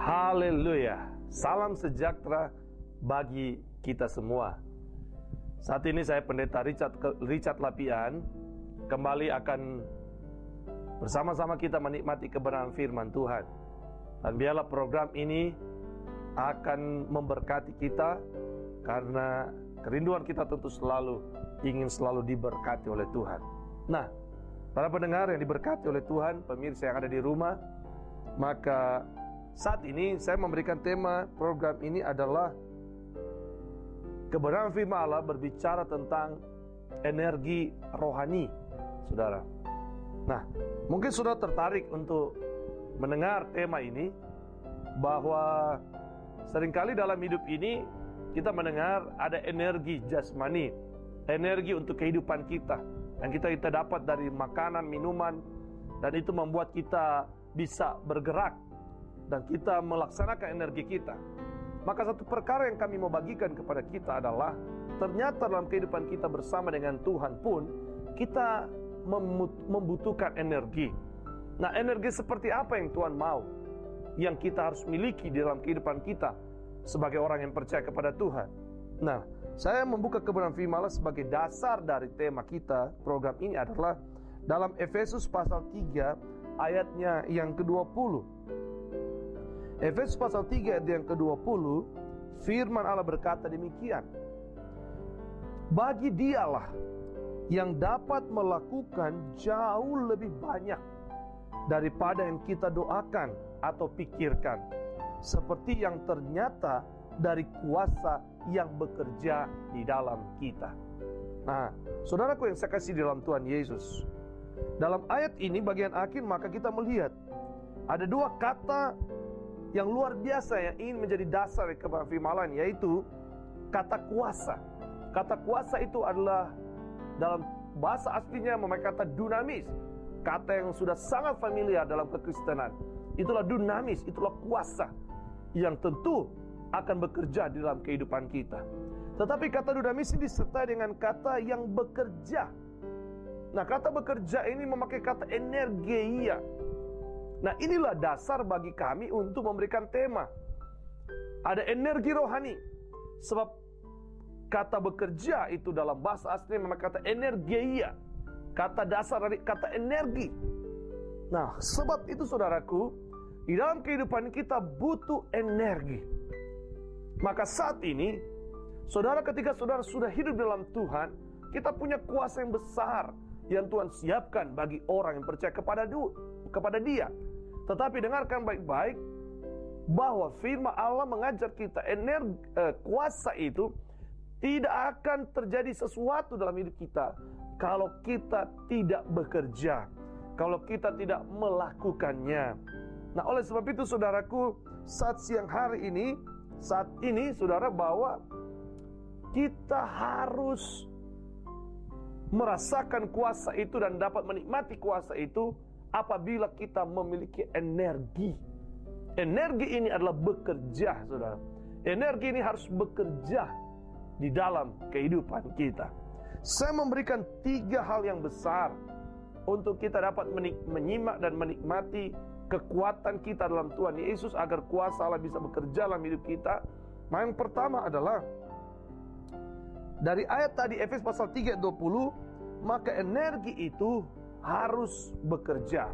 Haleluya. Salam sejahtera bagi kita semua. Saat ini saya Pendeta Richard Lapian kembali akan bersama-sama kita menikmati kebenaran firman Tuhan. Dan biarlah program ini akan memberkati kita, karena kerinduan kita tentu ingin selalu diberkati oleh Tuhan. Nah, para pendengar yang diberkati oleh Tuhan, pemirsa yang ada di rumah, maka saat ini saya memberikan tema program ini adalah kebenaran firman Allah berbicara tentang energi rohani, saudara. Nah, mungkin saudara tertarik untuk mendengar tema ini, bahwa seringkali dalam hidup ini kita mendengar ada energi jasmani, energi untuk kehidupan kita, yang kita dapat dari makanan, minuman, dan itu membuat kita bisa bergerak dan kita melaksanakan energi kita. Maka satu perkara yang kami mau bagikan kepada kita adalah, ternyata dalam kehidupan kita bersama dengan Tuhan pun kita membutuhkan energi. Nah, energi seperti apa yang Tuhan mau, yang kita harus miliki di dalam kehidupan kita sebagai orang yang percaya kepada Tuhan. Nah, saya membuka kebenaran firman Allah sebagai dasar dari tema kita. Program ini adalah dalam Efesus pasal 3 ayatnya yang ke-20. Efesus pasal 3 ayat yang ke-20, firman Allah berkata demikian: bagi Dialah yang dapat melakukan jauh lebih banyak daripada yang kita doakan atau pikirkan, seperti yang ternyata dari kuasa yang bekerja di dalam kita. Nah, saudaraku yang saya kasih di dalam Tuhan Yesus, dalam ayat ini bagian akhir maka kita melihat ada dua kata yang luar biasa yang ingin menjadi dasar kebenaran firman Allah, yaitu kata kuasa. Kata kuasa itu adalah dalam bahasa aslinya memakai kata dunamis, kata yang sudah sangat familiar dalam kekristenan. Itulah dunamis, itulah kuasa yang tentu akan bekerja di dalam kehidupan kita. Tetapi kata dunamis ini disertai dengan kata yang bekerja. Nah, kata bekerja ini memakai kata energeia. Nah, inilah dasar bagi kami untuk memberikan tema. Ada energi rohani. Sebab kata bekerja itu dalam bahasa asli memakai kata energeia, kata dasar dari kata energi. Nah, sebab itu saudaraku, di dalam kehidupan kita butuh energi. Maka saat ini, saudara, ketika saudara sudah hidup dalam Tuhan, kita punya kuasa yang besar yang Tuhan siapkan bagi orang yang percaya kepada Dia. Tetapi dengarkan baik-baik, bahwa firman Allah mengajar kita kuasa itu tidak akan terjadi sesuatu dalam hidup kita kalau kita tidak bekerja, kalau kita tidak melakukannya. Nah, oleh sebab itu saudaraku, saat ini saudara, bahwa kita harus merasakan kuasa itu dan dapat menikmati kuasa itu apabila kita memiliki energi. Energi ini adalah bekerja, saudara. Energi ini harus bekerja di dalam kehidupan kita. Saya memberikan 3 hal yang besar untuk kita dapat menyimak dan menikmati kekuatan kita dalam Tuhan Yesus, agar kuasa Allah bisa bekerja dalam hidup kita. Yang pertama adalah dari ayat tadi, Efesus pasal 3 ayat 20, maka energi itu harus bekerja.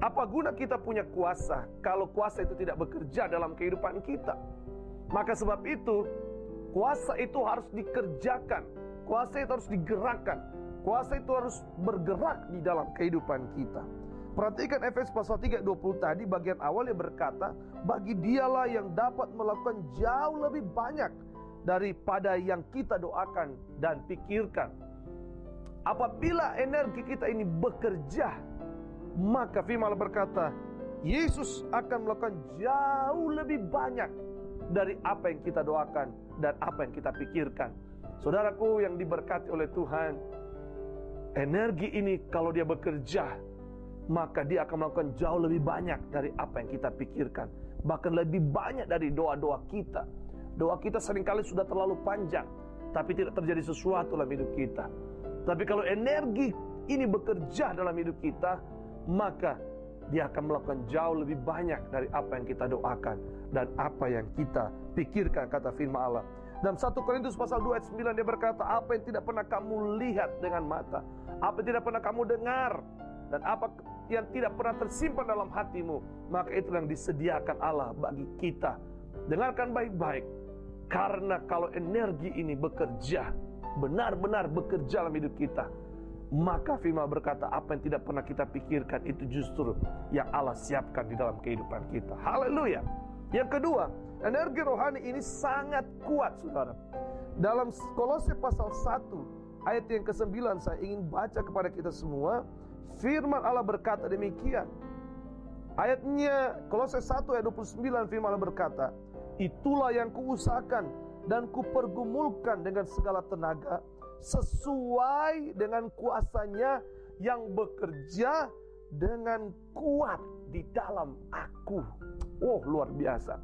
Apa guna kita punya kuasa kalau kuasa itu tidak bekerja dalam kehidupan kita? Maka sebab itu, kuasa itu harus dikerjakan, kuasa itu harus digerakkan, kuasa itu harus bergerak di dalam kehidupan kita. Perhatikan Efesus pasal 3 ayat 20 tadi, bagian awal yang berkata, bagi Dialah yang dapat melakukan jauh lebih banyak daripada yang kita doakan dan pikirkan. Apabila energi kita ini bekerja, maka firman Allah berkata, Yesus akan melakukan jauh lebih banyak dari apa yang kita doakan dan apa yang kita pikirkan. Saudaraku yang diberkati oleh Tuhan, energi ini kalau dia bekerja, maka dia akan melakukan jauh lebih banyak dari apa yang kita pikirkan. Bahkan lebih banyak dari doa-doa kita. Doa kita seringkali sudah terlalu panjang, tapi tidak terjadi sesuatu dalam hidup kita. Tapi kalau energi ini bekerja dalam hidup kita, maka dia akan melakukan jauh lebih banyak dari apa yang kita doakan dan apa yang kita pikirkan, kata firman Allah. Dalam 1 Korintus pasal 2 ayat 9 dia berkata, apa yang tidak pernah kamu lihat dengan mata, apa yang tidak pernah kamu dengar, dan apa yang tidak pernah tersimpan dalam hatimu, maka itu yang disediakan Allah bagi kita. Dengarkan baik-baik, karena kalau energi ini bekerja, benar-benar bekerja dalam hidup kita, maka firman berkata apa yang tidak pernah kita pikirkan itu justru yang Allah siapkan di dalam kehidupan kita. Haleluya. Yang kedua, energi rohani ini sangat kuat, saudara. Dalam Kolose pasal 1 ayat yang ke-9 saya ingin baca kepada kita semua. Firman Allah berkata demikian. Ayatnya Kolose 1 ayat 29, firman Allah berkata, itulah yang kuusahakan dan kupergumulkan dengan segala tenaga, sesuai dengan kuasanya yang bekerja dengan kuat di dalam aku. Oh, luar biasa.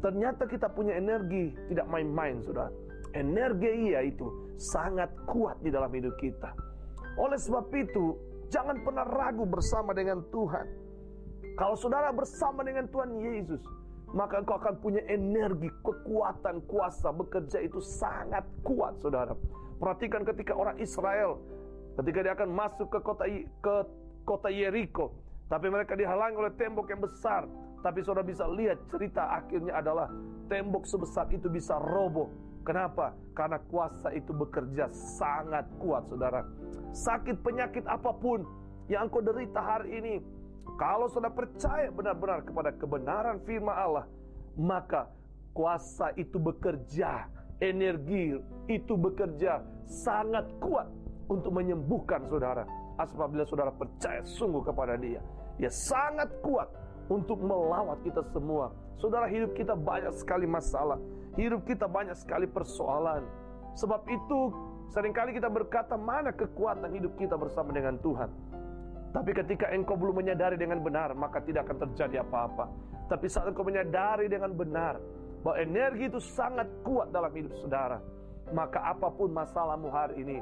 Ternyata kita punya energi tidak main-main, saudara. Energi itu sangat kuat di dalam hidup kita. Oleh sebab itu, jangan pernah ragu bersama dengan Tuhan. Kalau saudara bersama dengan Tuhan Yesus, maka engkau akan punya energi, kekuatan, kuasa bekerja itu sangat kuat, saudara. Perhatikan ketika orang Israel, ketika dia akan masuk ke kota Yeriko, tapi mereka dihalangi oleh tembok yang besar. Tapi saudara bisa lihat cerita akhirnya adalah tembok sebesar itu bisa roboh. Kenapa? Karena kuasa itu bekerja sangat kuat, saudara. Sakit penyakit apapun yang engkau derita hari ini, kalau saudara percaya benar-benar kepada kebenaran firman Allah, maka kuasa itu bekerja, energi itu bekerja sangat kuat untuk menyembuhkan saudara. Apabila saudara percaya sungguh kepada Dia, Dia sangat kuat untuk melawat kita semua. Saudara, hidup kita banyak sekali masalah, hidup kita banyak sekali persoalan. Sebab itu seringkali kita berkata, mana kekuatan hidup kita bersama dengan Tuhan? Tapi ketika engkau belum menyadari dengan benar, maka tidak akan terjadi apa-apa. Tapi saat engkau menyadari dengan benar bahwa energi itu sangat kuat dalam hidup saudara, maka apapun masalahmu hari ini,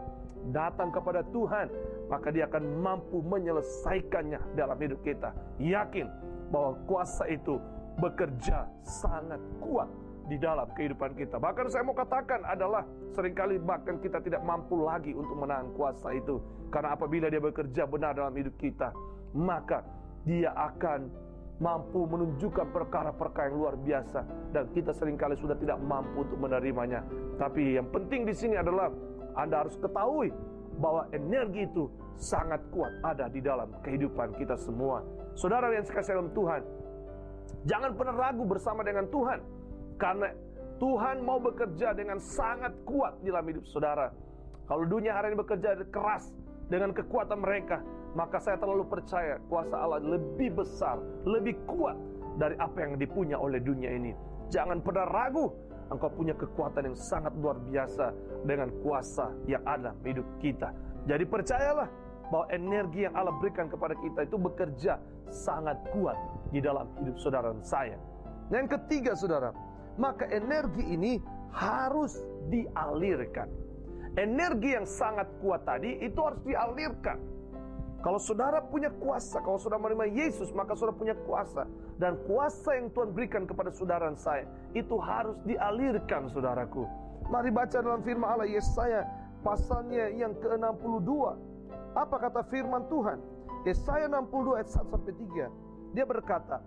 datang kepada Tuhan, maka Dia akan mampu menyelesaikannya dalam hidup kita. Yakin bahwa kuasa itu bekerja sangat kuat di dalam kehidupan kita. Bahkan saya mau katakan adalah seringkali bahkan kita tidak mampu lagi untuk menahan kuasa itu. Karena apabila Dia bekerja benar dalam hidup kita, maka Dia akan mampu menunjukkan perkara-perkara yang luar biasa, dan kita seringkali sudah tidak mampu untuk menerimanya. Tapi yang penting di sini adalah Anda harus ketahui bahwa energi itu sangat kuat ada di dalam kehidupan kita semua. Saudara yang sekasih dalam Tuhan, jangan pernah ragu bersama dengan Tuhan, karena Tuhan mau bekerja dengan sangat kuat di dalam hidup saudara. Kalau dunia hari ini bekerja keras dengan kekuatan mereka, maka saya terlalu percaya kuasa Allah lebih besar, lebih kuat dari apa yang dipunya oleh dunia ini. Jangan pernah ragu, engkau punya kekuatan yang sangat luar biasa dengan kuasa yang ada di hidup kita. Jadi percayalah bahwa energi yang Allah berikan kepada kita itu bekerja sangat kuat di dalam hidup saudara dan saya. Yang ketiga, saudara, maka energi ini harus dialirkan. Energi yang sangat kuat tadi itu harus dialirkan. Kalau saudara punya kuasa, kalau saudara menerima Yesus, maka saudara punya kuasa. Dan kuasa yang Tuhan berikan kepada saudara dan saya, itu harus dialirkan, saudaraku. Mari baca dalam firman Allah Yesaya pasalnya yang ke-62. Apa kata firman Tuhan? Yesaya 62 ayat 1-3. Dia berkata,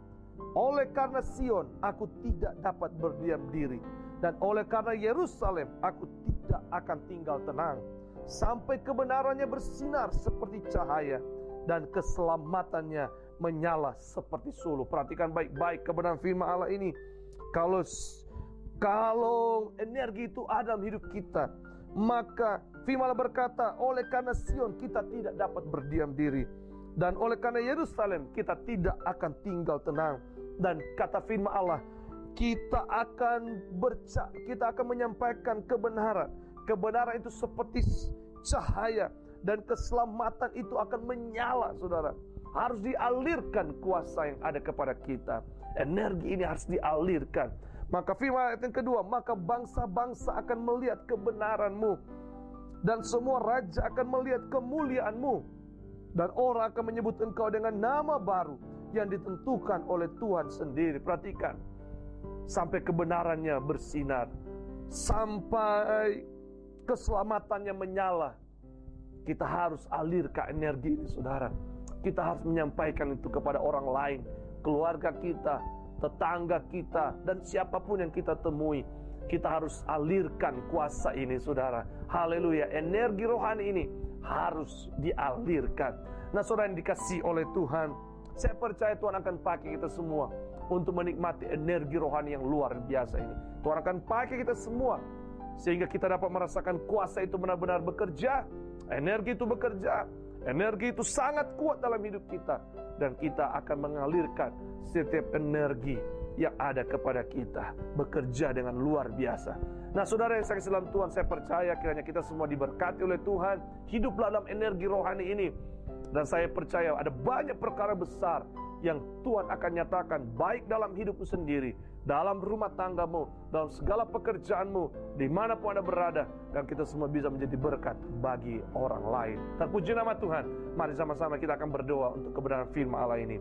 oleh karena Sion aku tidak dapat berdiam diri, dan oleh karena Yerusalem aku tidak akan tinggal tenang, sampai kebenarannya bersinar seperti cahaya, dan keselamatannya menyala seperti suluh. Perhatikan baik-baik kebenaran firman Allah ini. Kalau energi itu ada dalam hidup kita, maka firman Allah berkata, oleh karena Sion kita tidak dapat berdiam diri, dan oleh karena Yerusalem kita tidak akan tinggal tenang. Dan kata firman Allah, kita akan menyampaikan kebenaran. Kebenaran itu seperti cahaya, dan keselamatan itu akan menyala, saudara. Harus dialirkan kuasa yang ada kepada kita. Energi ini harus dialirkan. Maka firman ayat yang kedua, maka bangsa-bangsa akan melihat kebenaranmu, dan semua raja akan melihat kemuliaanmu, dan orang akan menyebut engkau dengan nama baru yang ditentukan oleh Tuhan sendiri. Perhatikan, sampai kebenarannya bersinar, sampai keselamatannya menyala. Kita harus alirkan energi ini, saudara. Kita harus menyampaikan itu kepada orang lain, keluarga kita, tetangga kita, dan siapapun yang kita temui. Kita harus alirkan kuasa ini, saudara. Haleluya. Energi rohani ini harus dialirkan. Nah, saudara yang dikasihi oleh Tuhan, saya percaya Tuhan akan pakai kita semua untuk menikmati energi rohani yang luar biasa ini. Tuhan akan pakai kita semua sehingga kita dapat merasakan kuasa itu benar-benar bekerja. Energi itu bekerja. Energi itu sangat kuat dalam hidup kita. Dan kita akan mengalirkan setiap energi yang ada kepada kita, bekerja dengan luar biasa. Nah, saudara yang saya kasih dalam Tuhan, saya percaya kiranya kita semua diberkati oleh Tuhan. Hiduplah dalam energi rohani ini. Dan saya percaya ada banyak perkara besar yang Tuhan akan nyatakan, baik dalam hidupmu sendiri, dalam rumah tanggamu, dalam segala pekerjaanmu, dimanapun Anda berada. Dan kita semua bisa menjadi berkat bagi orang lain. Terpuji nama Tuhan. Mari sama-sama kita akan berdoa untuk kebenaran firman Allah ini.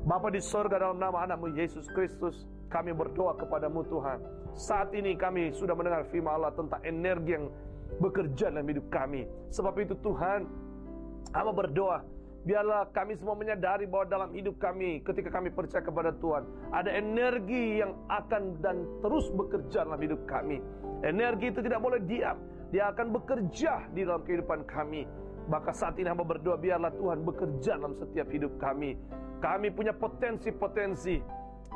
Bapa di sorga, dalam nama anak-Mu Yesus Kristus, kami berdoa kepadamu Tuhan. Saat ini kami sudah mendengar firman Allah tentang energi yang bekerja dalam hidup kami. Sebab itu Tuhan, Hamba berdoa, biarlah kami semua menyadari bahwa dalam hidup kami, ketika kami percaya kepada Tuhan, ada energi yang akan dan terus bekerja dalam hidup kami. Energi itu tidak boleh diam. Dia akan bekerja di dalam kehidupan kami. Maka saat ini hamba berdoa, biarlah Tuhan bekerja dalam setiap hidup kami. Kami punya potensi-potensi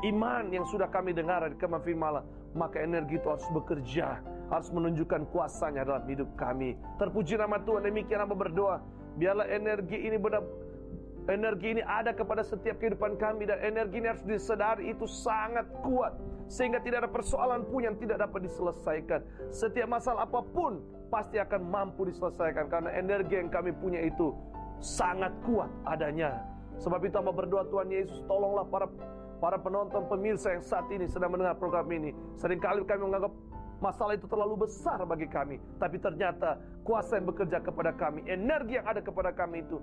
iman yang sudah kami dengar dari firman Allah. Maka energi itu harus bekerja, harus menunjukkan kuasanya dalam hidup kami. Terpuji nama Tuhan. Demikian hamba berdoa, biarlah energi ini ada kepada setiap kehidupan kami. Dan energi ini harus disadari itu sangat kuat, sehingga tidak ada persoalan pun yang tidak dapat diselesaikan. Setiap masalah apapun pasti akan mampu diselesaikan, karena energi yang kami punya itu sangat kuat adanya. Sebab itu hamba berdoa, Tuhan Yesus, tolonglah para penonton, pemirsa yang saat ini sedang mendengar program ini. Seringkali kami menganggap masalah itu terlalu besar bagi kami, tapi ternyata kuasa yang bekerja kepada kami, energi yang ada kepada kami itu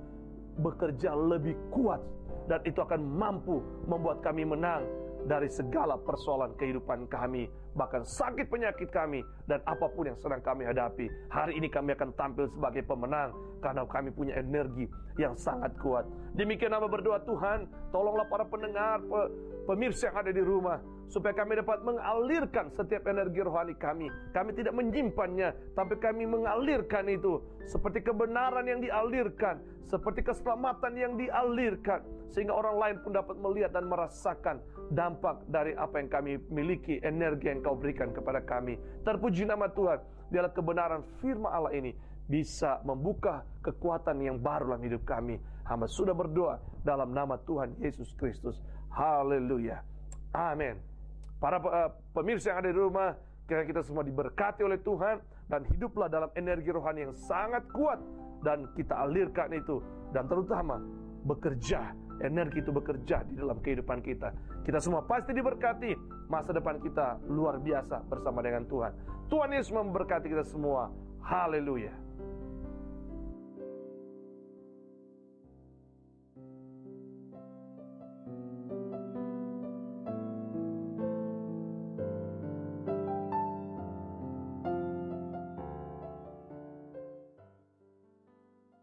bekerja lebih kuat, dan itu akan mampu membuat kami menang dari segala persoalan kehidupan kami, bahkan sakit penyakit kami, dan apapun yang sedang kami hadapi. Hari ini kami akan tampil sebagai pemenang, karena kami punya energi yang sangat kuat. Demikian hamba berdoa, Tuhan, tolonglah para pendengar, pemirsa yang ada di rumah, supaya kami dapat mengalirkan setiap energi rohani kami. Kami tidak menyimpannya, tapi kami mengalirkan itu, seperti kebenaran yang dialirkan, seperti keselamatan yang dialirkan, sehingga orang lain pun dapat melihat dan merasakan dampak dari apa yang kami miliki, energi yang Kau berikan kepada kami. Terpuji nama Tuhan. Biarlah kebenaran firman Allah ini bisa membuka kekuatan yang baru dalam hidup kami. Hamba sudah berdoa dalam nama Tuhan Yesus Kristus. Haleluya. Amin. Para pemirsa yang ada di rumah, kiranya kita semua diberkati oleh Tuhan, dan hiduplah dalam energi rohani yang sangat kuat, dan kita alirkan itu, dan terutama bekerja. Energi itu bekerja di dalam kehidupan kita. Kita semua pasti diberkati. Masa depan kita luar biasa bersama dengan Tuhan. Tuhan Yesus memberkati kita semua. Haleluya.